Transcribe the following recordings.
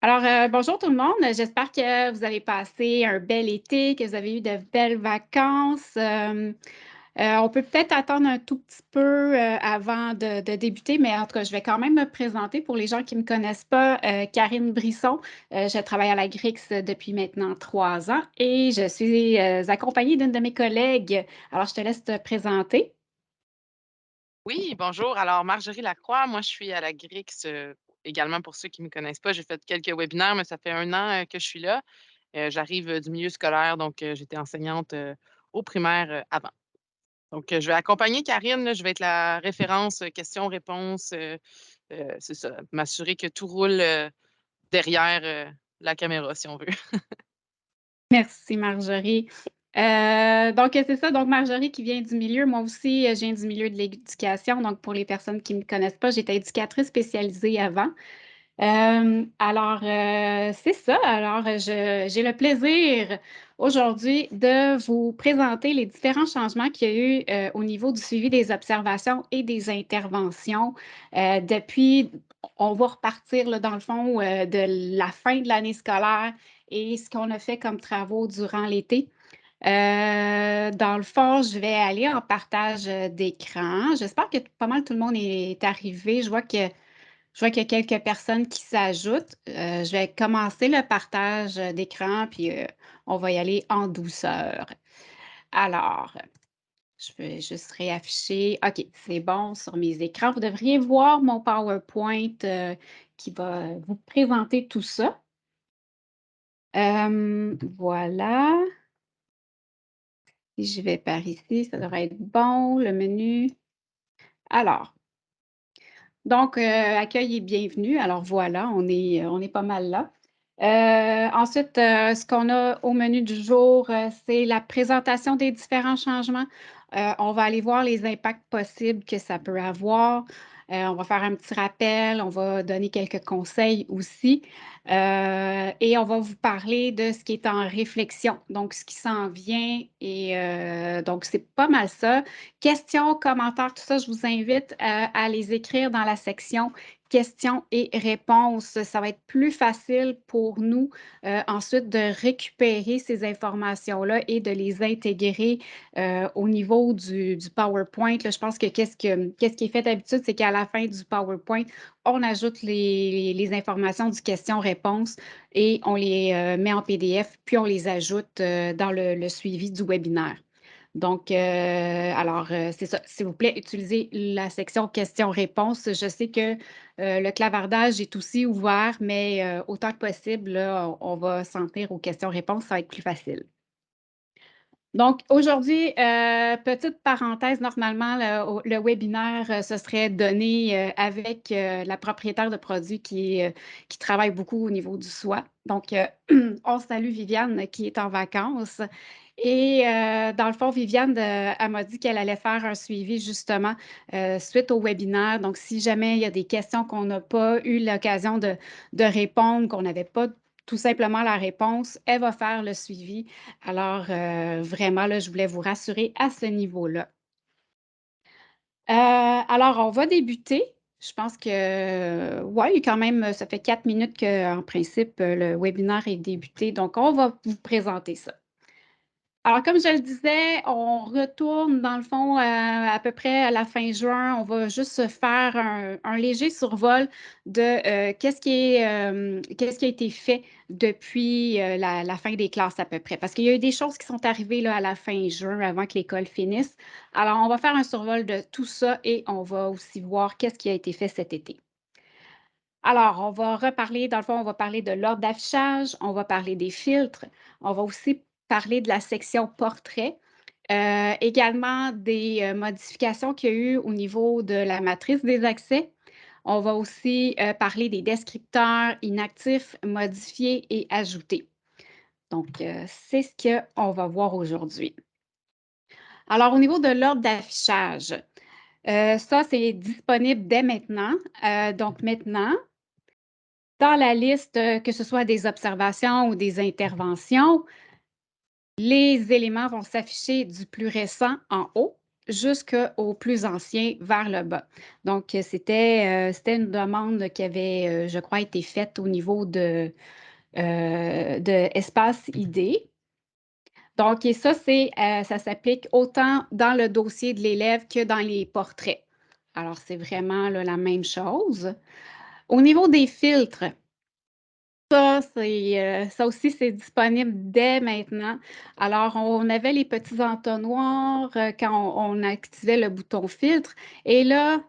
Alors, bonjour tout le monde. J'espère que vous avez passé un bel été, que vous avez eu de belles vacances. On peut peut-être attendre un tout petit peu avant de débuter, mais en tout cas, je vais quand même me présenter pour les gens qui ne me connaissent pas. Karine Brisson. Je travaille à la GRIX depuis maintenant 3 ans et je suis accompagnée d'une de mes collègues. Alors, je te laisse te présenter. Oui, bonjour. Alors, Marjorie Lacroix, moi, je suis à la GRIX, également pour ceux qui ne me connaissent pas. J'ai fait quelques webinaires, mais ça fait 1 an que je suis là. J'arrive du milieu scolaire, donc j'étais enseignante au primaire avant. Donc, je vais accompagner Karine, là, je vais être la référence questions-réponses. C'est ça, m'assurer que tout roule derrière la caméra, si on veut. Merci Marjorie. Donc c'est ça, donc Marjorie qui vient du milieu, moi aussi, je viens du milieu de l'éducation. Donc pour les personnes qui ne me connaissent pas, j'étais éducatrice spécialisée avant. C'est ça. Alors, j'ai le plaisir aujourd'hui de vous présenter les différents changements qu'il y a eu au niveau du suivi des observations et des interventions depuis, on va repartir là, dans le fond de la fin de l'année scolaire et ce qu'on a fait comme travaux durant l'été. Dans le fond, je vais aller en partage d'écran. J'espère que pas mal tout le monde est arrivé. Je vois qu'il y a quelques personnes qui s'ajoutent. Je vais commencer le partage d'écran, puis on va y aller en douceur. Alors, je vais juste réafficher. OK, c'est bon sur mes écrans. Vous devriez voir mon PowerPoint qui va vous présenter tout ça. Voilà. Si je vais par ici, ça devrait être bon, le menu. Alors, donc, accueil et bienvenue. Alors voilà, on est pas mal là. Ensuite, ce qu'on a au menu du jour, c'est la présentation des différents changements. On va aller voir les impacts possibles que ça peut avoir. On va faire un petit rappel, on va donner quelques conseils aussi. Et on va vous parler de ce qui est en réflexion, donc ce qui s'en vient. Et donc, c'est pas mal ça. Questions, commentaires, tout ça, je vous invite à les écrire dans la section questions et réponses. Ça va être plus facile pour nous ensuite de récupérer ces informations-là et de les intégrer au niveau du PowerPoint. Là, je pense que qu'est-ce qui est fait d'habitude, c'est qu'à la fin du PowerPoint, on ajoute les informations du question-réponse et on les met en PDF, puis on les ajoute dans le suivi du webinaire. Donc, c'est ça. S'il vous plaît, utilisez la section questions-réponses. Je sais que le clavardage est aussi ouvert, mais autant que possible, là, on va s'en tenir aux questions-réponses, ça va être plus facile. Donc, aujourd'hui, petite parenthèse, normalement, le webinaire se serait donné avec la propriétaire de produits qui travaille beaucoup au niveau du SWOT. Donc, on salue Viviane qui est en vacances. Et dans le fond, Viviane, elle m'a dit qu'elle allait faire un suivi justement suite au webinaire. Donc, si jamais il y a des questions qu'on n'a pas eu l'occasion de répondre, qu'on n'avait pas tout simplement la réponse, elle va faire le suivi. Alors, vraiment, là, je voulais vous rassurer à ce niveau-là. Alors, on va débuter. Je pense que, ouais, quand même, ça fait 4 minutes qu'en principe, le webinaire est débuté. Donc, on va vous présenter ça. Alors, comme je le disais, on retourne dans le fond à peu près à la fin juin. On va juste se faire un léger survol de qu'est-ce qui a été fait depuis la fin des classes à peu près. Parce qu'il y a eu des choses qui sont arrivées là, à la fin juin avant que l'école finisse. Alors, on va faire un survol de tout ça et on va aussi voir qu'est-ce qui a été fait cet été. Alors, on va reparler, dans le fond, on va parler de l'ordre d'affichage, on va parler des filtres, on va aussi parler de la section portrait, également des modifications qu'il y a eu au niveau de la matrice des accès. On va aussi parler des descripteurs inactifs, modifiés et ajoutés. Donc, c'est ce qu'on va voir aujourd'hui. Alors, au niveau de l'ordre d'affichage, ça, c'est disponible dès maintenant. Donc, maintenant, dans la liste, que ce soit des observations ou des interventions, les éléments vont s'afficher du plus récent en haut jusqu'aux plus anciens vers le bas. Donc, c'était une demande qui avait, je crois, été faite au niveau de Espace ID. Donc, et ça, ça s'applique autant dans le dossier de l'élève que dans les portraits. Alors, c'est vraiment là, la même chose. Au niveau des filtres, ça aussi, c'est disponible dès maintenant. Alors, on avait les petits entonnoirs quand on activait le bouton filtre. Et là,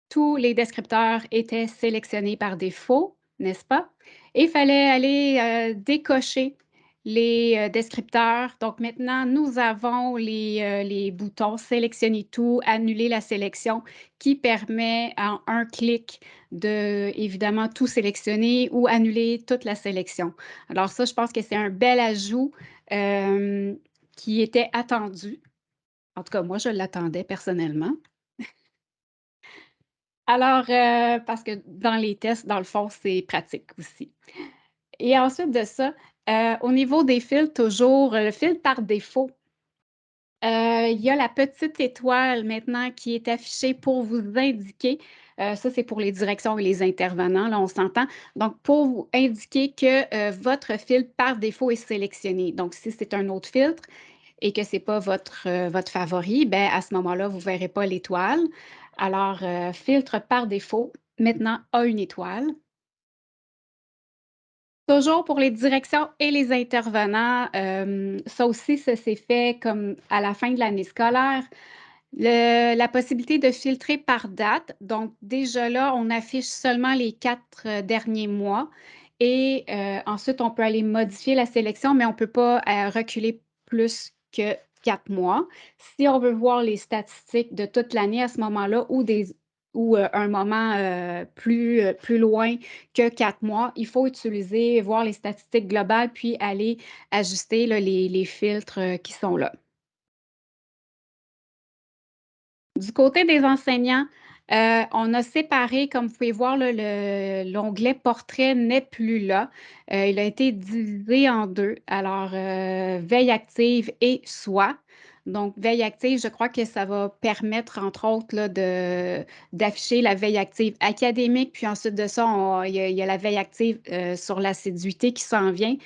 tous les descripteurs étaient sélectionnés par défaut, n'est-ce pas? Et il fallait aller décocher les descripteurs. Donc maintenant, nous avons les boutons sélectionner tout, annuler la sélection qui permet en un clic de évidemment tout sélectionner ou annuler toute la sélection. Alors ça, je pense que c'est un bel ajout euh, qui était attendu. En tout cas, moi, je l'attendais personnellement. Alors, parce que dans les tests, dans le fond, c'est pratique aussi. Et ensuite de ça, au niveau des filtres, toujours, le filtre par défaut, il y a la petite étoile maintenant qui est affichée pour vous indiquer, ça c'est pour les directions et les intervenants, là on s'entend, donc pour vous indiquer que votre filtre par défaut est sélectionné. Donc si c'est un autre filtre et que ce n'est pas votre favori, ben, à ce moment-là, vous ne verrez pas l'étoile. Alors, filtre par défaut, maintenant a une étoile. Toujours pour les directions et les intervenants, ça aussi, ça s'est fait comme à la fin de l'année scolaire. La possibilité de filtrer par date. Donc, déjà là, on affiche seulement les 4 derniers mois et ensuite, on peut aller modifier la sélection, mais on ne peut pas reculer plus que 4 mois. Si on veut voir les statistiques de toute l'année à ce moment-là ou un moment plus loin que 4 mois, il faut utiliser, voir les statistiques globales, puis aller ajuster là, les filtres qui sont là. Du côté des enseignants, on a séparé, comme vous pouvez voir, là, l'onglet Portrait n'est plus là. Il a été divisé en deux. Alors, veille active et soi. Donc, veille active, je crois que ça va permettre, entre autres, là, d'afficher la veille active académique. Puis ensuite de ça, il y a la veille active sur l'assiduité qui s'en vient.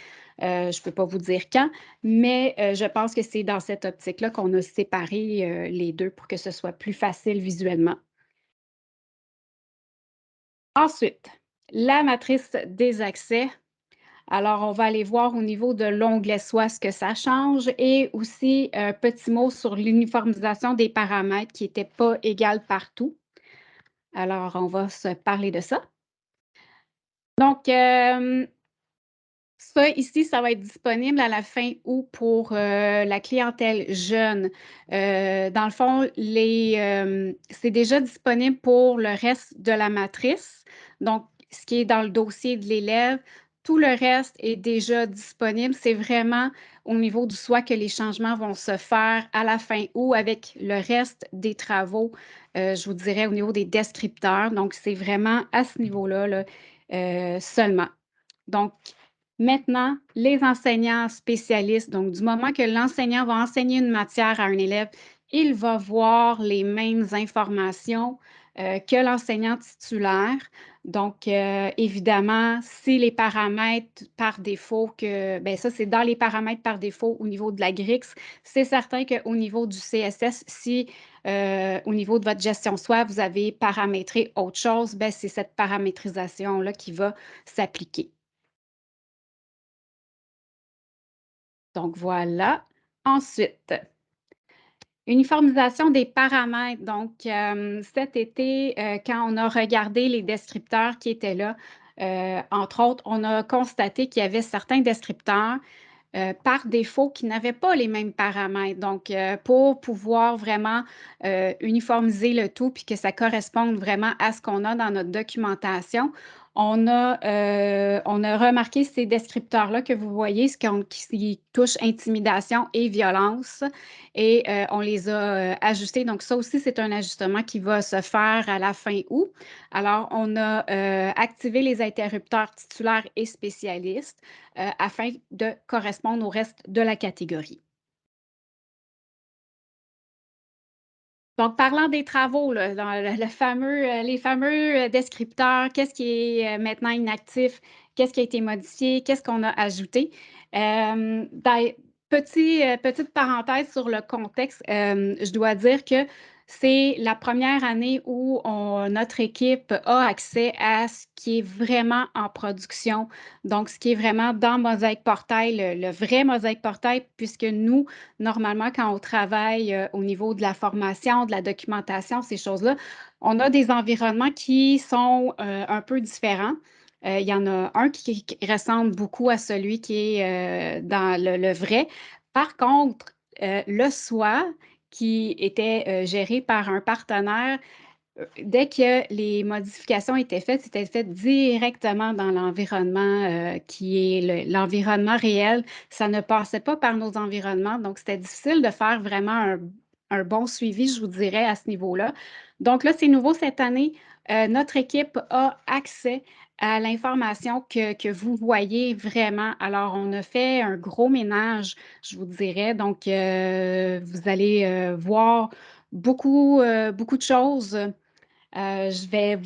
Je ne peux pas vous dire quand. Mais je pense que c'est dans cette optique-là qu'on a séparé les deux pour que ce soit plus facile visuellement. Ensuite, la matrice des accès. Alors, on va aller voir au niveau de l'onglet Soi ce que ça change et aussi un petit mot sur l'uniformisation des paramètres qui n'étaient pas égales partout. Alors, on va se parler de ça. Donc, ça, ici, ça va être disponible à la fin août pour la clientèle jeune. Dans le fond, c'est déjà disponible pour le reste de la matrice. Donc, ce qui est dans le dossier de l'élève, tout le reste est déjà disponible. C'est vraiment au niveau du soi que les changements vont se faire à la fin août avec le reste des travaux, je vous dirais, au niveau des descripteurs. Donc, c'est vraiment à ce niveau-là là, seulement. Donc, maintenant, les enseignants spécialistes, donc du moment que l'enseignant va enseigner une matière à un élève, il va voir les mêmes informations que l'enseignant titulaire. Donc, évidemment, si les paramètres par défaut bien ça, c'est dans les paramètres par défaut au niveau de la GRIX, c'est certain qu'au niveau du CSS, si au niveau de votre gestion SWOT, vous avez paramétré autre chose, bien, c'est cette paramétrisation-là qui va s'appliquer. Donc voilà. Ensuite, uniformisation des paramètres. Donc, cet été, quand on a regardé les descripteurs qui étaient là, entre autres, on a constaté qu'il y avait certains descripteurs par défaut qui n'avaient pas les mêmes paramètres. Donc, pour pouvoir vraiment uniformiser le tout puis que ça corresponde vraiment à ce qu'on a dans notre documentation, on a remarqué ces descripteurs-là que vous voyez, qui touchent intimidation et violence, et on les a ajustés. Donc, ça aussi, c'est un ajustement qui va se faire à la fin août. Alors, on a activé les interrupteurs titulaires et spécialistes afin de correspondre au reste de la catégorie. Donc, parlant des travaux, là, dans le fameux, les fameux descripteurs, qu'est-ce qui est maintenant inactif, qu'est-ce qui a été modifié, qu'est-ce qu'on a ajouté. Ben, petite parenthèse sur le contexte, je dois dire que c'est la première année où notre équipe a accès à ce qui est vraiment en production. Donc, ce qui est vraiment dans Mosaïque Portail, le vrai Mosaïque Portail, puisque nous, normalement, quand on travaille au niveau de la formation, de la documentation, ces choses-là, on a des environnements qui sont un peu différents. Il y en a un qui ressemble beaucoup à celui qui est dans le vrai. Par contre, le SOA, qui était géré par un partenaire, dès que les modifications étaient faites, c'était fait directement dans l'environnement qui est l'environnement réel. Ça ne passait pas par nos environnements. Donc, c'était difficile de faire vraiment un bon suivi, je vous dirais, à ce niveau-là. Donc là, c'est nouveau cette année. Notre équipe a accès à l'information que vous voyez vraiment. Alors, on a fait un gros ménage, je vous dirais. Donc, vous allez voir beaucoup de choses. Je vais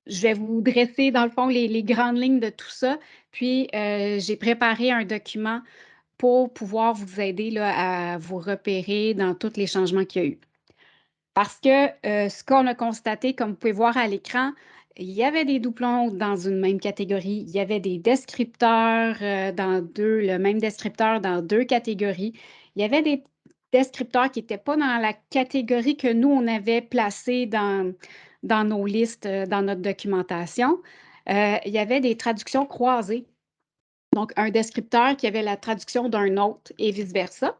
je vais vous dresser, dans le fond, les grandes lignes de tout ça. Puis, j'ai préparé un document pour pouvoir vous aider là, à vous repérer dans tous les changements qu'il y a eu. Parce que ce qu'on a constaté, comme vous pouvez voir à l'écran, il y avait des doublons dans une même catégorie. Il y avait des descripteurs le même descripteur dans deux catégories. Il y avait des descripteurs qui n'étaient pas dans la catégorie que nous, on avait placée dans nos listes, dans notre documentation. Il y avait des traductions croisées. Donc, un descripteur qui avait la traduction d'un autre et vice-versa.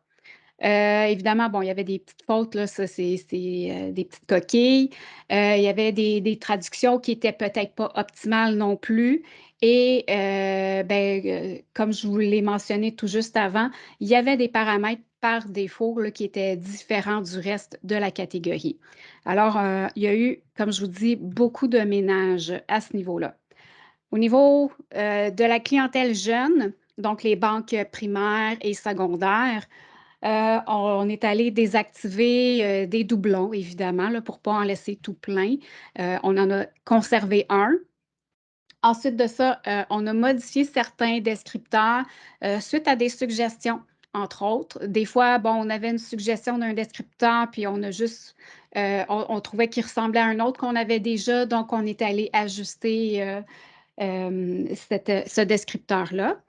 Évidemment, bon, il y avait des petites fautes, là, ça, c'est des petites coquilles. Il y avait des traductions qui étaient peut-être pas optimales non plus. Et comme je vous l'ai mentionné tout juste avant, il y avait des paramètres par défaut là, qui étaient différents du reste de la catégorie. Alors, il y a eu, comme je vous dis, beaucoup de ménage à ce niveau-là. Au niveau de la clientèle jeune, donc les banques primaires et secondaires, on est allé désactiver des doublons, évidemment, là, pour ne pas en laisser tout plein. On en a conservé un. Ensuite de ça, on a modifié certains descripteurs suite à des suggestions, entre autres. Des fois, bon, on avait une suggestion d'un descripteur, puis on a juste, on trouvait qu'il ressemblait à un autre qu'on avait déjà, donc on est allé ajuster ce descripteur-là.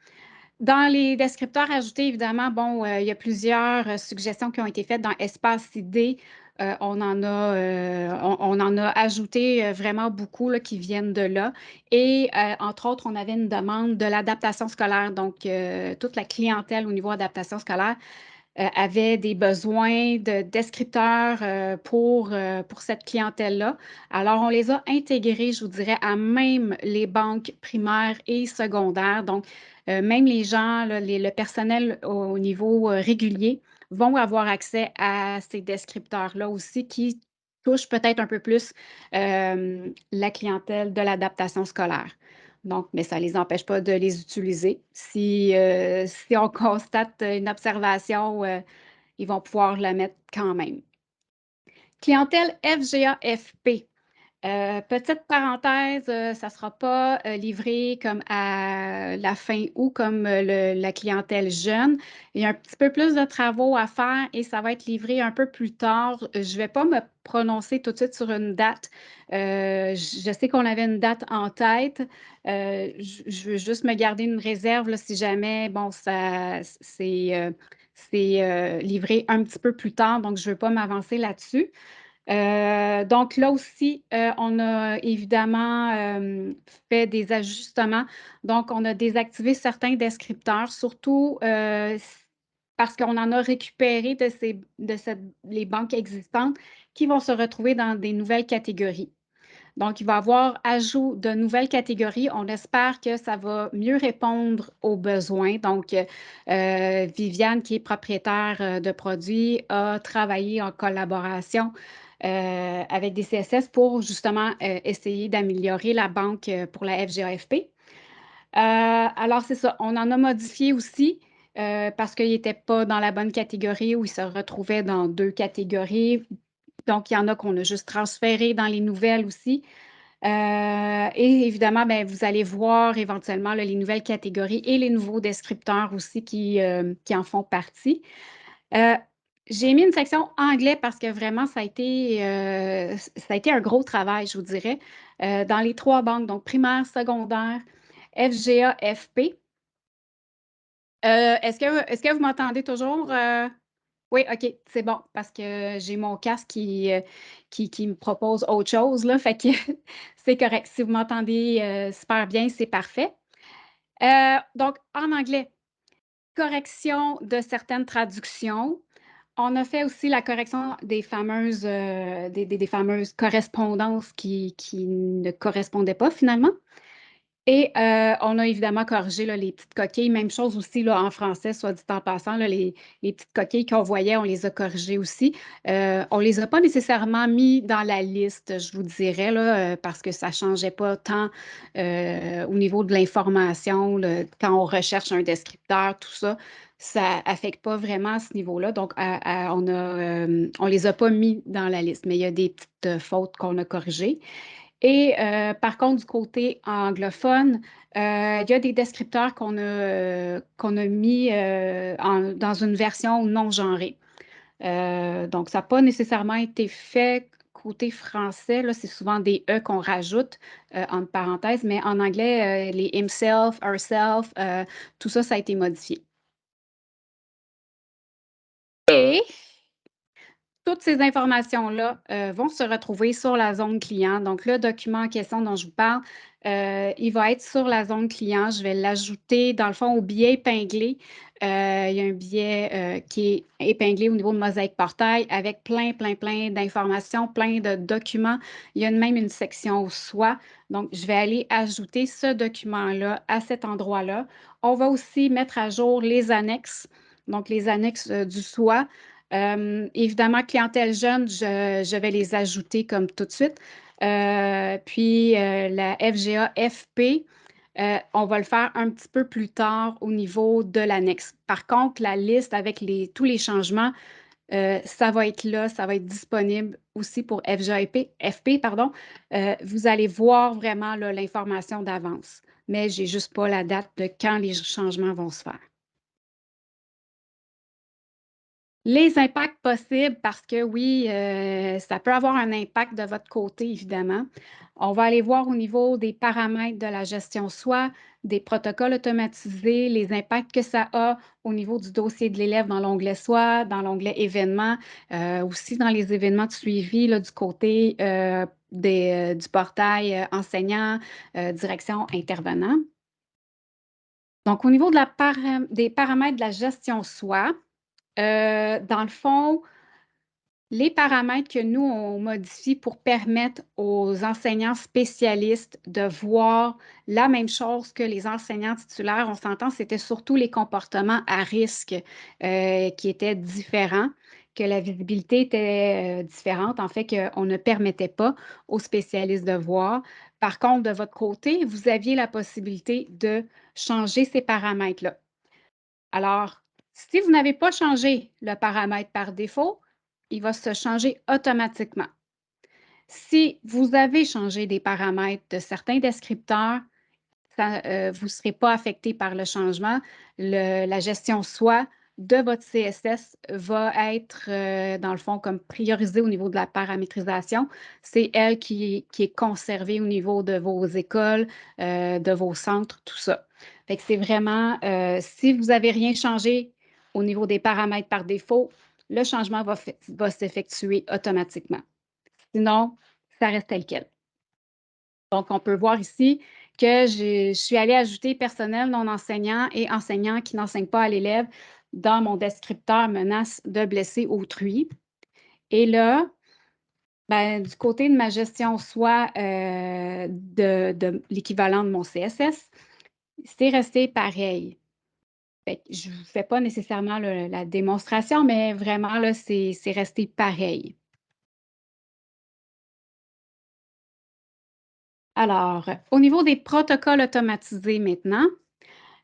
Dans les descripteurs ajoutés, évidemment, bon, il y a plusieurs suggestions qui ont été faites dans Espace ID. On en a ajouté vraiment beaucoup là, qui viennent de là. Et entre autres, on avait une demande de l'adaptation scolaire. Donc, toute la clientèle au niveau adaptation scolaire avait des besoins de descripteurs pour cette clientèle-là. Alors, on les a intégrés, je vous dirais, à même les banques primaires et secondaires. Donc, même les gens, là, le personnel au niveau régulier vont avoir accès à ces descripteurs-là aussi qui touchent peut-être un peu plus la clientèle de l'adaptation scolaire. Donc, mais ça ne les empêche pas de les utiliser. Si on constate une observation, ils vont pouvoir la mettre quand même. Clientèle FGA-FP. Petite parenthèse, ça ne sera pas livré comme à la fin août comme la clientèle jeune. Il y a un petit peu plus de travaux à faire et ça va être livré un peu plus tard. Je ne vais pas me prononcer tout de suite sur une date. Je sais qu'on avait une date en tête. Je veux juste me garder une réserve là, si jamais, bon, c'est livré un petit peu plus tard, donc je ne veux pas m'avancer là-dessus. Donc là aussi, on a évidemment fait des ajustements. Donc, on a désactivé certains descripteurs, surtout parce qu'on en a récupéré les banques existantes qui vont se retrouver dans des nouvelles catégories. Donc, il va y avoir ajout de nouvelles catégories. On espère que ça va mieux répondre aux besoins. Donc, Viviane, qui est propriétaire de produits, a travaillé en collaboration avec des CSS pour justement essayer d'améliorer la banque pour la FGAFP. Alors, c'est ça. On en a modifié aussi parce qu'il n'était pas dans la bonne catégorie ou il se retrouvait dans deux catégories. Donc, il y en a qu'on a juste transféré dans les nouvelles aussi. Et évidemment, ben, vous allez voir éventuellement là, les nouvelles catégories et les nouveaux descripteurs aussi qui en font partie. Euh, j'ai mis une section anglais parce que vraiment, ça a été un gros travail, je vous dirais, dans les trois banques, donc primaire, secondaire, FGA, FP. Est-ce que vous m'entendez toujours? Oui, OK, c'est bon, parce que j'ai mon casque qui me propose autre chose, là, fait que c'est correct. Si vous m'entendez super bien, c'est parfait. Donc, en anglais, correction de certaines traductions. On a fait aussi la correction des fameuses correspondances qui ne correspondaient pas finalement. Et on a évidemment corrigé là, les petites coquilles. Même chose aussi là, en français, soit dit en passant, là, les petites coquilles qu'on voyait, on les a corrigées aussi. On ne les a pas nécessairement mis dans la liste, je vous dirais, là, parce que ça ne changeait pas tant au niveau de l'information, là, quand on recherche un descripteur, tout ça. Ça n'affecte pas vraiment à ce niveau-là. Donc, on les a pas mis dans la liste, mais il y a des petites fautes qu'on a corrigées. Et par contre, du côté anglophone, il y a des descripteurs qu'on a mis dans une version non genrée. Donc, ça n'a pas nécessairement été fait côté français. Là, c'est souvent des E qu'on rajoute entre parenthèses, mais en anglais, les himself, herself, tout ça, ça a été modifié. Et toutes ces informations-là vont se retrouver sur la zone client. Donc, le document en question dont je vous parle, il va être sur la zone client. Je vais l'ajouter, dans le fond, au billet épinglé. Il y a un billet qui est épinglé au niveau de Mosaïque Portail avec plein d'informations, plein de documents. Il y a même une section SOI. Donc, je vais aller ajouter ce document-là à cet endroit-là. On va aussi mettre à jour les annexes. Donc, les annexes du SOI. Évidemment, clientèle jeune, je vais les ajouter comme tout de suite. Puis la FGA FP, on va le faire un petit peu plus tard au niveau de l'annexe. Par contre, la liste avec tous les changements, ça va être là, ça va être disponible aussi pour FGA FP, pardon. Vous allez voir vraiment là, l'information d'avance, mais je n'ai juste pas la date de quand les changements vont se faire. Les impacts possibles, parce que oui, ça peut avoir un impact de votre côté, évidemment. On va aller voir au niveau des paramètres de la gestion SOI, des protocoles automatisés, les impacts que ça a au niveau du dossier de l'élève dans l'onglet SOI, dans l'onglet événements, aussi dans les événements de suivi là, du côté du portail enseignant, direction intervenant. Donc, au niveau des paramètres de la gestion SOI, dans le fond, les paramètres que nous, on modifie pour permettre aux enseignants spécialistes de voir la même chose que les enseignants titulaires, on s'entend, c'était surtout les comportements à risque qui étaient différents, que la visibilité était différente, en fait, qu'on ne permettait pas aux spécialistes de voir. Par contre, de votre côté, vous aviez la possibilité de changer ces paramètres-là. Alors, si vous n'avez pas changé le paramètre par défaut, il va se changer automatiquement. Si vous avez changé des paramètres de certains descripteurs, vous ne serez pas affecté par le changement. La gestion SOI de votre CSS va être, dans le fond, comme priorisée au niveau de la paramétrisation. C'est elle qui est conservée au niveau de vos écoles, de vos centres, tout ça. Fait que c'est vraiment, si vous n'avez rien changé au niveau des paramètres par défaut, le changement va s'effectuer automatiquement. Sinon, ça reste tel quel. Donc, on peut voir ici que je suis allée ajouter personnel non enseignant et enseignant qui n'enseigne pas à l'élève dans mon descripteur menace de blesser autrui. Et là, ben, du côté de ma gestion SOI de l'équivalent de mon CSS, c'est resté pareil. Je ne vous fais pas nécessairement la démonstration, mais vraiment, là, c'est resté pareil. Alors, au niveau des protocoles automatisés maintenant,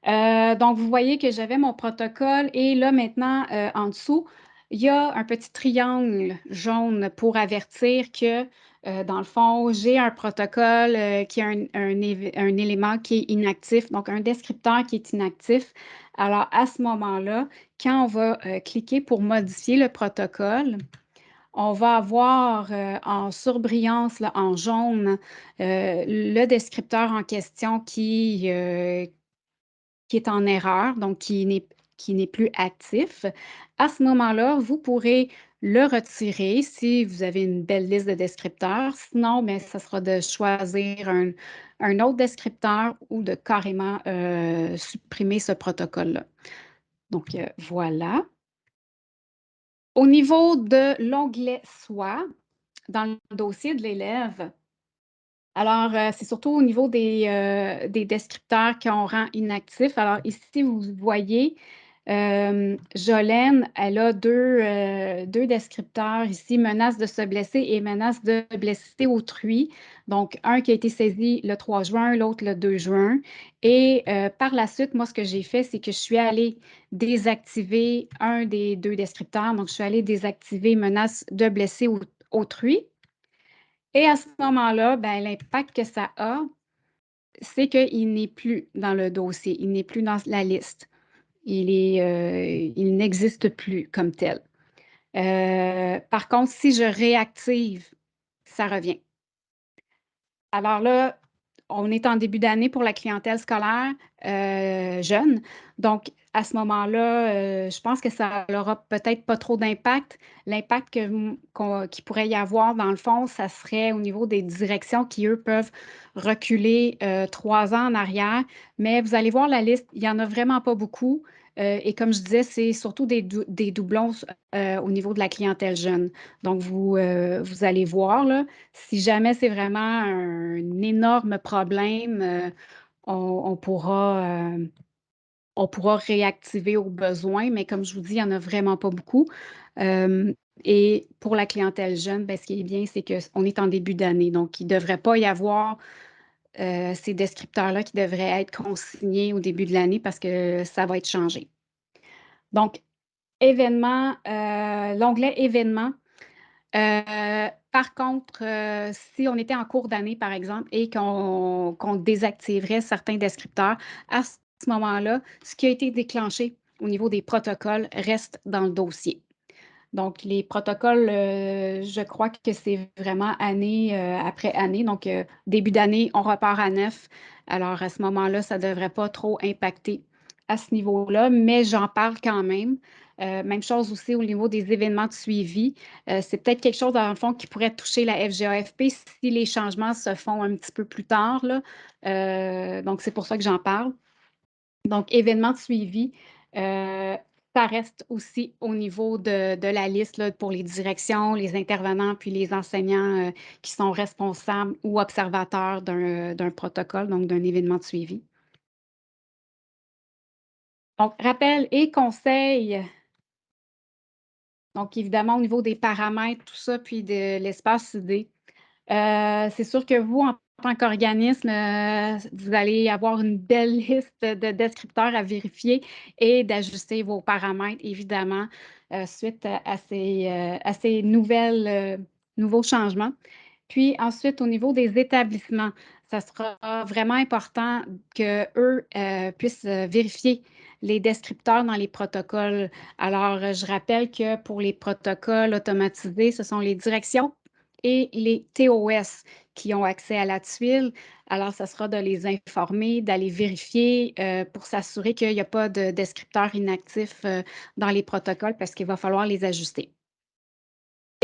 donc vous voyez que j'avais mon protocole et là maintenant, en dessous, il y a un petit triangle jaune pour avertir que, dans le fond, j'ai un protocole qui a un élément qui est inactif, donc un descripteur qui est inactif. Alors, à ce moment-là, quand on va cliquer pour modifier le protocole, on va avoir en surbrillance, là, en jaune, le descripteur en question qui est en erreur, donc qui n'est plus actif. À ce moment-là, vous pourrez le retirer si vous avez une belle liste de descripteurs. Sinon, mais ça sera de choisir un autre descripteur ou de carrément supprimer ce protocole-là. Donc, voilà. Au niveau de l'onglet Soi, dans le dossier de l'élève, alors, c'est surtout au niveau des descripteurs qu'on rend inactifs. Alors, ici, vous voyez, Jolène, elle a deux descripteurs ici, menace de se blesser et menace de blesser autrui. Donc, un qui a été saisi le 3 juin, l'autre le 2 juin. Et par la suite, moi, ce que j'ai fait, c'est que je suis allée désactiver un des deux descripteurs. Donc, je suis allée désactiver menace de blesser autrui. Et à ce moment-là, ben, l'impact que ça a, c'est qu'il n'est plus dans le dossier, il n'est plus dans la liste. Il n'existe plus comme tel. Par contre, si je réactive, ça revient. Alors là, on est en début d'année pour la clientèle scolaire jeune. Donc, à ce moment-là, je pense que ça n'aura peut-être pas trop d'impact. L'impact qu'il pourrait y avoir, dans le fond, ça serait au niveau des directions qui, eux, peuvent reculer 3 ans en arrière. Mais vous allez voir la liste, il n'y en a vraiment pas beaucoup. Et comme je disais, c'est surtout des doublons au niveau de la clientèle jeune. Donc, vous allez voir, là, si jamais c'est vraiment un énorme problème, on pourra réactiver au besoin, mais comme je vous dis, il n'y en a vraiment pas beaucoup. Euh, et pour la clientèle jeune, ben, ce qui est bien, c'est qu'on est en début d'année, donc il ne devrait pas y avoir ces descripteurs-là qui devraient être consignés au début de l'année parce que ça va être changé. Donc, l'onglet événements. Par contre, si on était en cours d'année, par exemple, et qu'on désactiverait certains descripteurs, à ce moment-là, ce qui a été déclenché au niveau des protocoles reste dans le dossier. Donc, les protocoles, je crois que c'est vraiment année après année. Donc, début d'année, on repart à neuf. Alors, à ce moment-là, ça ne devrait pas trop impacter à ce niveau-là, mais j'en parle quand même. Même chose aussi au niveau des événements de suivi. C'est peut-être quelque chose, dans le fond, qui pourrait toucher la FGAFP si les changements se font un petit peu plus tard, là. Donc, c'est pour ça que j'en parle. Donc, événements de suivi, ça reste aussi au niveau de la liste là, pour les directions, les intervenants, puis les enseignants qui sont responsables ou observateurs d'un protocole, donc d'un événement de suivi. Donc, rappel et conseils. Donc, évidemment, au niveau des paramètres, tout ça, puis de l'espace idée. C'est sûr que vous, en tant qu'organisme, vous allez avoir une belle liste de descripteurs à vérifier et d'ajuster vos paramètres, évidemment, suite à ces nouveaux changements. Puis ensuite, au niveau des établissements, ça sera vraiment important qu'eux puissent vérifier les descripteurs dans les protocoles. Alors, je rappelle que pour les protocoles automatisés, ce sont les directions et les TOS qui ont accès à la tuile. Alors, ça sera de les informer, d'aller vérifier pour s'assurer qu'il n'y a pas de descripteurs inactifs dans les protocoles parce qu'il va falloir les ajuster.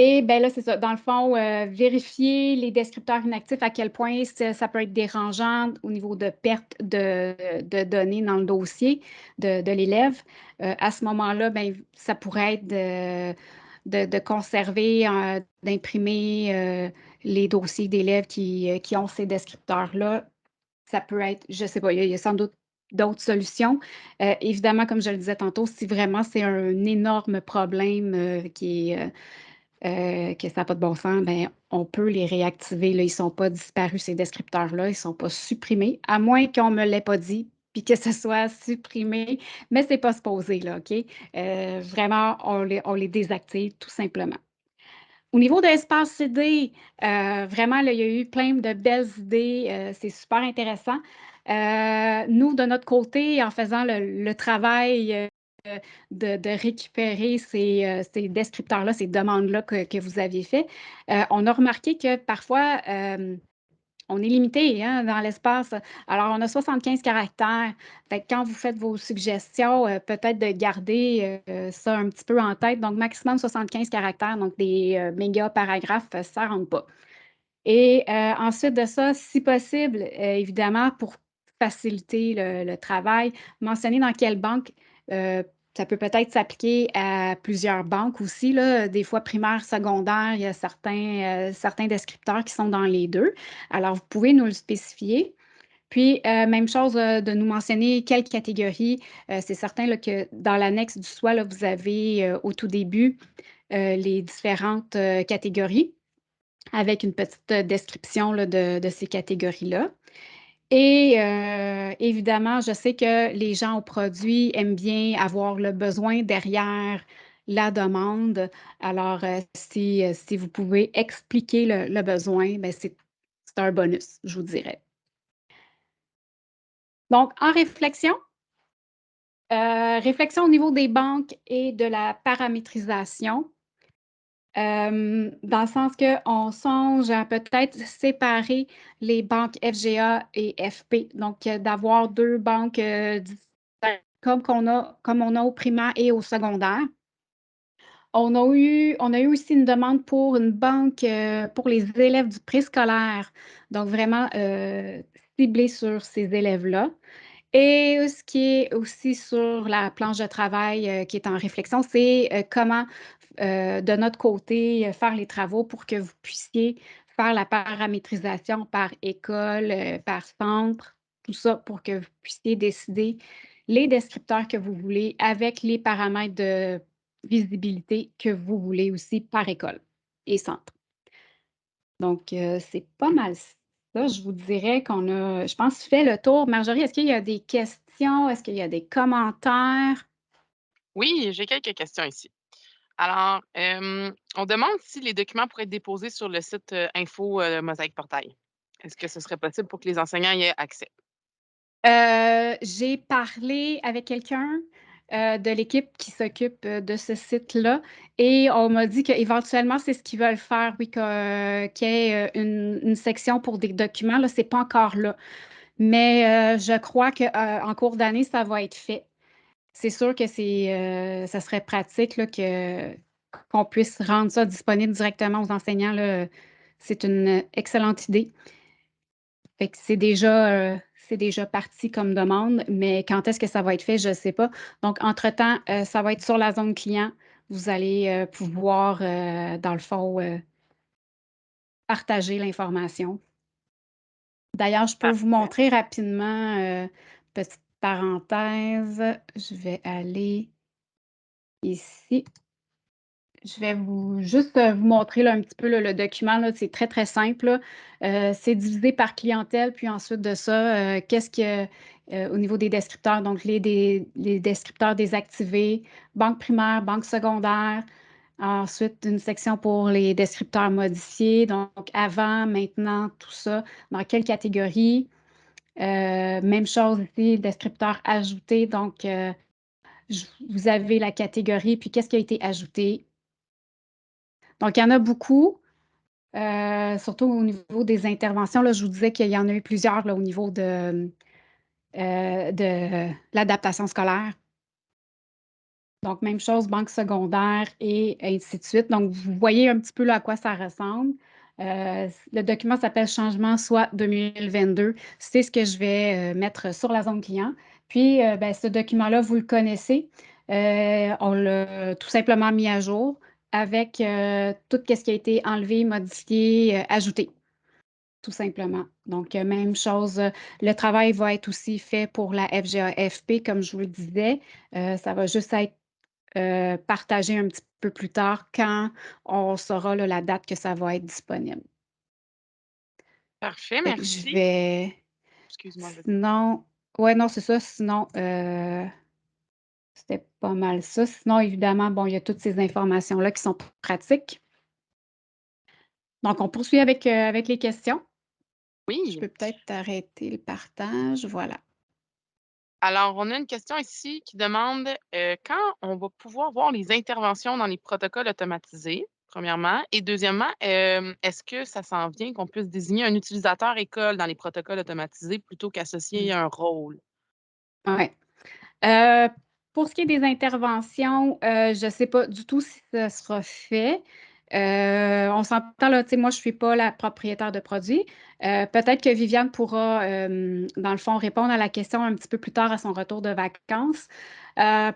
Et bien là, c'est ça. Dans le fond, vérifier les descripteurs inactifs, à quel point ça peut être dérangeant au niveau de perte de données dans le dossier de l'élève. À ce moment-là, ben, ça pourrait être de conserver, d'imprimer les dossiers d'élèves qui ont ces descripteurs-là. Ça peut être, je ne sais pas, il y a sans doute d'autres solutions. Évidemment, comme je le disais tantôt, si vraiment c'est un énorme problème que ça n'a pas de bon sens, ben, on peut les réactiver. Là. Ils ne sont pas disparus, ces descripteurs-là. Ils ne sont pas supprimés, à moins qu'on ne me l'ait pas dit. puis que ce soit supprimé, mais c'est pas supposé là, OK? Vraiment, on les désactive tout simplement. Au niveau de l'espace CD, vraiment là, il y a eu plein de belles idées, c'est super intéressant. Nous, de notre côté, en faisant le travail, de récupérer ces descripteurs-là, ces demandes-là que vous aviez fait, on a remarqué que parfois, on est limité, hein, dans l'espace. Alors, on a 75 caractères. Fait que quand vous faites vos suggestions, peut-être de garder, ça un petit peu en tête. Donc maximum 75 caractères, donc des, méga paragraphes, ça rentre pas. Et ensuite de ça, si possible, évidemment, pour faciliter le travail, mentionner dans quelle banque, heu, ça peut peut-être s'appliquer à plusieurs banques aussi, là. Des fois, primaire, secondaire, il y a certains descripteurs qui sont dans les 2. Alors, vous pouvez nous le spécifier. Puis, même chose, de nous mentionner quelle catégorie. C'est certain là, que dans l'annexe du SWA, là, vous avez, au tout début, les différentes, catégories avec une petite, description là, de ces catégories-là. Et évidemment, je sais que les gens au produit aiment bien avoir le besoin derrière la demande. Alors, si vous pouvez expliquer le besoin, ben, c'est un bonus, je vous dirais. Donc en réflexion, réflexion au niveau des banques et de la paramétrisation. Dans le sens qu'on songe à peut-être séparer les banques FGA et FP, donc d'avoir 2 banques, distinctes comme on a au primaire et au secondaire. On a eu aussi une demande pour une banque, pour les élèves du préscolaire, donc vraiment, ciblée sur ces élèves-là. Et ce qui est aussi sur la planche de travail, qui est en réflexion, c'est, comment, de notre côté, faire les travaux pour que vous puissiez faire la paramétrisation par école, par centre, tout ça pour que vous puissiez décider les descripteurs que vous voulez avec les paramètres de visibilité que vous voulez aussi par école et centre. Donc, c'est pas mal ça. Je vous dirais qu'on a, je pense, fait le tour. Marjorie, est-ce qu'il y a des questions? Est-ce qu'il y a des commentaires? Oui, j'ai quelques questions ici. Alors, on demande si les documents pourraient être déposés sur le site, info, Mosaïque Portail. Est-ce que ce serait possible pour que les enseignants y aient accès? J'ai parlé avec quelqu'un, de l'équipe qui s'occupe, de ce site-là et on m'a dit qu'éventuellement, c'est ce qu'ils veulent faire, oui, qu'il y ait, une section pour des documents, là, c'est pas encore là. Mais, je crois qu'en cours d'année, ça va être fait. C'est sûr que ça serait pratique là, qu'on puisse rendre ça disponible directement aux enseignants, là, c'est une excellente idée. Fait que c'est déjà parti comme demande, mais quand est-ce que ça va être fait, je ne sais pas. Donc entre-temps, ça va être sur la zone client. Vous allez, pouvoir, dans le fond, partager l'information. D'ailleurs, je peux vous Parfait. montrer rapidement, petite parenthèse, je vais aller ici. Je vais juste, vous montrer là, un petit peu là, le document là, c'est très, très simple là. C'est divisé par clientèle, puis ensuite de ça, qu'est-ce que, au niveau des descripteurs, donc les descripteurs désactivés, banque primaire, banque secondaire. Ensuite, une section pour les descripteurs modifiés, donc avant, maintenant, tout ça, dans quelle catégorie. Même chose ici, descripteurs ajoutés, donc vous avez la catégorie, puis qu'est-ce qui a été ajouté. Donc, il y en a beaucoup, surtout au niveau des interventions. Là, je vous disais qu'il y en a eu plusieurs là, au niveau de l'adaptation scolaire. Donc, même chose, banque secondaire et ainsi de suite. Donc, vous voyez un petit peu là, à quoi ça ressemble. Le document s'appelle Changement SWOT 2022. C'est ce que je vais mettre sur la zone client. Puis, ben, ce document-là, vous le connaissez. On l'a tout simplement mis à jour avec tout ce qui a été enlevé, modifié, ajouté, tout simplement. Donc, même chose, le travail va être aussi fait pour la FGA-FP, comme je vous le disais. Ça va juste être partagé un petit peu plus tard quand on saura là, la date que ça va être disponible. Parfait, Fait que je merci. vais Excuse-moi, vas-y. sinon Ouais, non, c'est ça. Sinon, c'était pas mal ça. Sinon, évidemment, bon, il y a toutes ces informations-là qui sont pratiques. Donc, on poursuit avec les questions. Je Oui. peux peut-être arrêter le partage. Voilà. Alors, on a une question ici qui demande, quand on va pouvoir voir les interventions dans les protocoles automatisés, premièrement, et deuxièmement, est-ce que ça s'en vient qu'on puisse désigner un utilisateur école dans les protocoles automatisés plutôt Mmh. qu'associer un rôle? Ouais. Heu, pour ce qui est des interventions, je ne sais pas du tout si ça sera fait. On s'entend là, tu sais, moi, je ne suis pas la propriétaire de produit. Peut-être que Viviane pourra, dans le fond, répondre à la question un petit peu plus tard à son retour de vacances.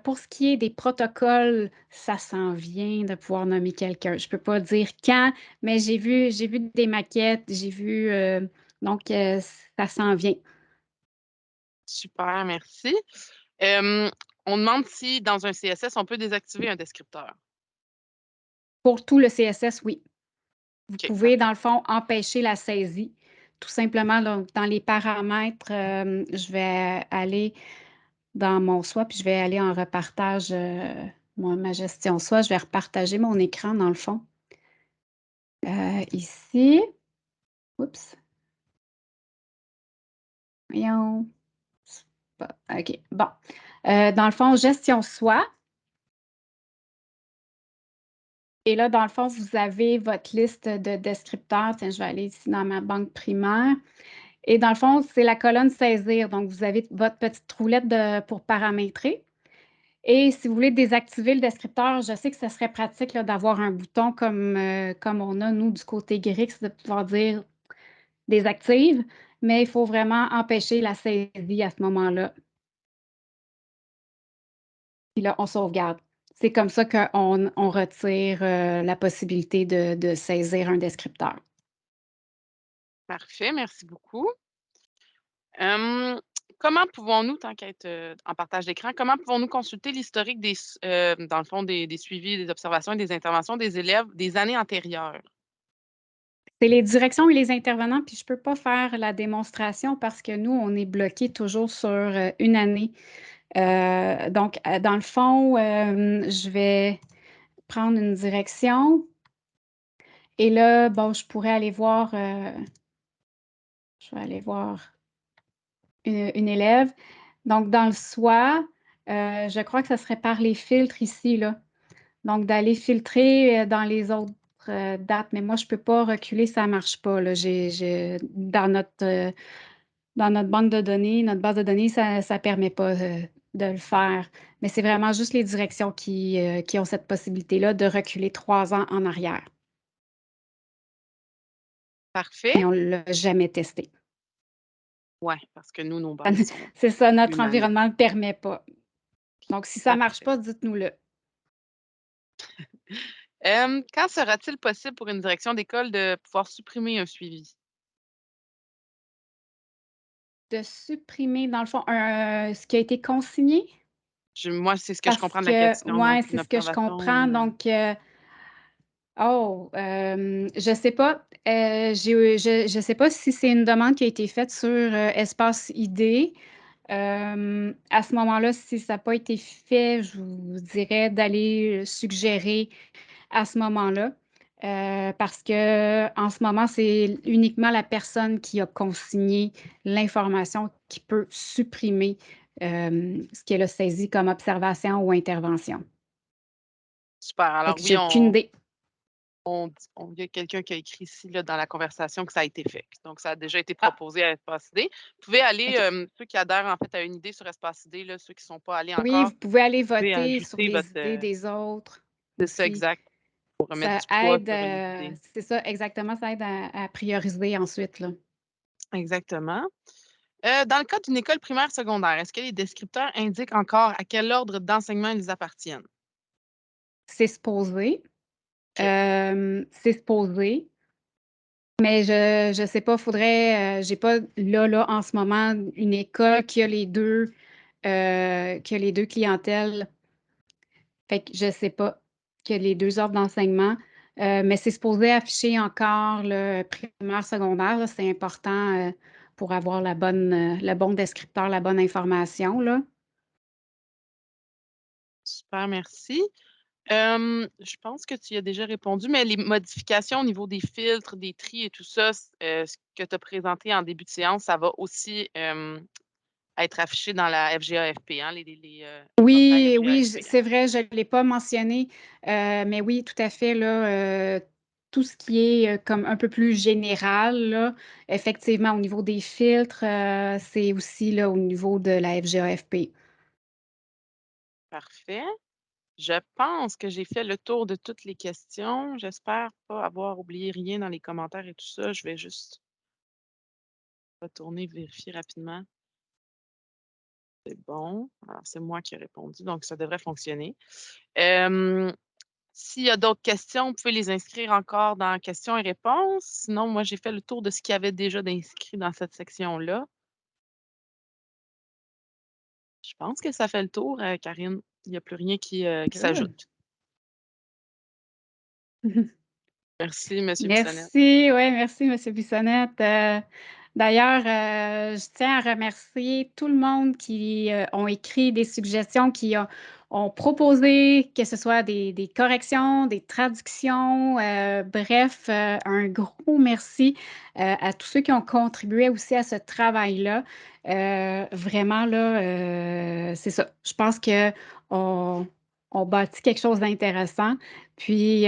Pour ce qui est des protocoles, ça s'en vient de pouvoir nommer quelqu'un. Je ne peux pas dire quand, mais j'ai vu des maquettes, j'ai vu, donc ça s'en vient. Super, merci. Hem, on demande si dans un CSS, on peut désactiver un descripteur. Pour tout le CSS, oui. Vous OK, pouvez, dans parfait. le fond, empêcher la saisie. Tout simplement, donc, dans les paramètres, je vais aller dans mon SWA, puis je vais aller en repartage, ma gestion SWA. Je vais repartager mon écran, dans le fond. Ici. Oups, voyons. C'est pas OK, bon. Dans le fond, gestion SWA et là, dans le fond, vous avez votre liste de descripteurs. Tiens, je vais aller ici dans ma banque primaire. Et dans le fond, c'est la colonne saisir. Donc, vous avez votre petite roulette pour paramétrer. Et si vous voulez désactiver le descripteur, je sais que ce serait pratique là, d'avoir un bouton comme on a, nous, du côté Grix, de pouvoir dire désactive, mais il faut vraiment empêcher la saisie à ce moment-là. Puis là, on sauvegarde. C'est comme ça qu'on retire la possibilité de saisir un descripteur. Parfait, merci beaucoup. Hem, comment pouvons-nous, tant qu'à être, en partage d'écran, comment pouvons-nous consulter l'historique dans le fond, des suivis, des observations et des interventions des élèves des années antérieures? C'est les directions et les intervenants, puis je peux pas faire la démonstration parce que nous, on est bloqué toujours sur, une année. Donc, dans le fond, je vais prendre une direction et là, bon, je pourrais aller voir, je vais aller voir une élève. Donc dans le SWA, je crois que ça serait par les filtres ici, là. Donc d'aller filtrer, dans les autres, dates, mais moi je peux pas reculer, ça marche pas, là. J'ai dans notre banque de données, notre base de données, ça permet pas, de le faire. Mais c'est vraiment juste les directions qui ont cette possibilité-là de reculer 3 ans en arrière Parfait. et on l'a jamais testé. Ouais, parce que nous, nos bases sont C'est ça, notre une année. environnement ne le permet pas. Donc si ça marche Parfait. pas, dites-nous-le. Quand sera-t-il possible pour une direction d'école de pouvoir supprimer un suivi? De supprimer, dans le fond, ce qui a été consigné? Moi, c'est ce que je Parce comprends de la que question, donc ouais, c'est une ce que je observation, comprends, donc je sais pas, je sais pas si c'est une demande qui a été faite sur, Espace ID. À ce moment-là, si ça a pas été fait, je vous dirais d'aller, suggérer à ce moment-là, parce qu'en ce moment, c'est uniquement la personne qui a consigné l'information qui peut supprimer, ce qu'elle a saisi comme observation ou intervention. super. Fait Alors que oui, j'ai aucune idée. il y a quelqu'un qui a écrit ici, là, dans la conversation que ça a été fait. Donc ça a déjà été Ah, proposé à Espace ID. Vous pouvez aller, OK. ceux qui adhèrent, en fait, à une idée sur Espace ID, là, ceux qui ne sont pas allés Oui, encore, vous pouvez aller vous pouvez voter sur ajouter les votre, idées des autres c'est ça aussi. exact, pour remettre Ça du poids aide, sur une idée. c'est ça, exactement, ça aide à prioriser ensuite, là. Exactement. Dans le cas d'une école primaire secondaire, est-ce que les descripteurs indiquent encore à quel ordre d'enseignement ils appartiennent? C'est supposé, OK. c'est supposé, mais je sais pas, faudrait, j'ai pas là, en ce moment, une école qui a les 2 clientèles. Fait que je sais pas, que les 2 ordres d'enseignement, mais c'est supposé afficher encore le primaire, secondaire, là, c'est important, pour avoir le bon descripteur, la bonne information, là. Super, merci. Je pense que tu y as déjà répondu, mais les modifications au niveau des filtres, des tris et tout ça, ce que tu as présenté en début de séance, ça va aussi, être affiché dans la FGAFP, hein, les portails Oui, oui, FGAFP, hein? c'est vrai, je ne l'ai pas mentionné, mais oui, tout à fait, là, tout ce qui est, comme un peu plus général, là, effectivement, au niveau des filtres, c'est aussi, là, au niveau de la FGAFP. Parfait. Je pense que j'ai fait le tour de toutes les questions. J'espère pas avoir oublié rien dans les commentaires et tout ça. Je vais juste retourner vérifier rapidement. C'est bon. Alors, c'est moi qui ai répondu, donc ça devrait fonctionner. Hem, S'il y a d'autres questions, vous pouvez les inscrire encore dans questions et réponses. Sinon, moi, j'ai fait le tour de ce qu'il y avait déjà d'inscrit dans cette section-là. Je pense que ça fait le tour, Karine. Il n'y a plus rien qui Good. s'ajoute. Merci, monsieur Bissonnette. Merci, ouais, merci monsieur Bissonnette. D'ailleurs, je tiens à remercier tout le monde qui, ont écrit des suggestions, qui ont proposé, que ce soit des corrections, des traductions, bref, un gros merci, à tous ceux qui ont contribué aussi à ce travail-là. Vraiment là, c'est ça. Je pense qu'on on bâtit quelque chose d'intéressant. Puis,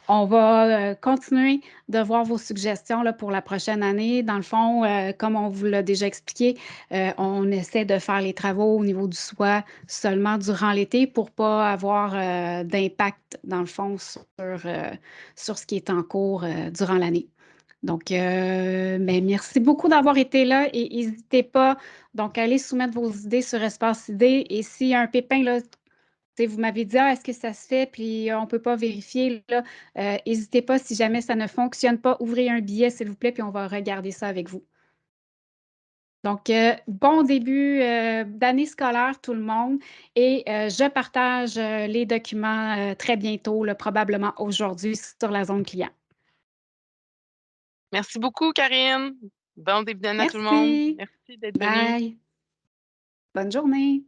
on va, continuer de voir vos suggestions là, pour la prochaine année. Dans le fond, comme on vous l'a déjà expliqué, on essaie de faire les travaux au niveau du SWA seulement durant l'été pour pas avoir d'impact, dans le fond, sur ce qui est en cours durant l'année. Donc, ben, merci beaucoup d'avoir été là et n'hésitez pas donc à aller soumettre vos idées sur Espace Idées. Et s'il y a un pépin là, vous m'avez dit, ah, est-ce que ça se fait? Puis on ne peut pas vérifier. Là. N'hésitez pas, si jamais ça ne fonctionne pas, ouvrez un billet, s'il vous plaît, puis on va regarder ça avec vous. Donc, bon début d'année scolaire, tout le monde. Et je partage les documents très bientôt, là, probablement aujourd'hui, sur la zone client. Merci beaucoup, Karine. Bon début d'année à tout le monde. Merci. Merci d'être venue. Bye. Bonne journée.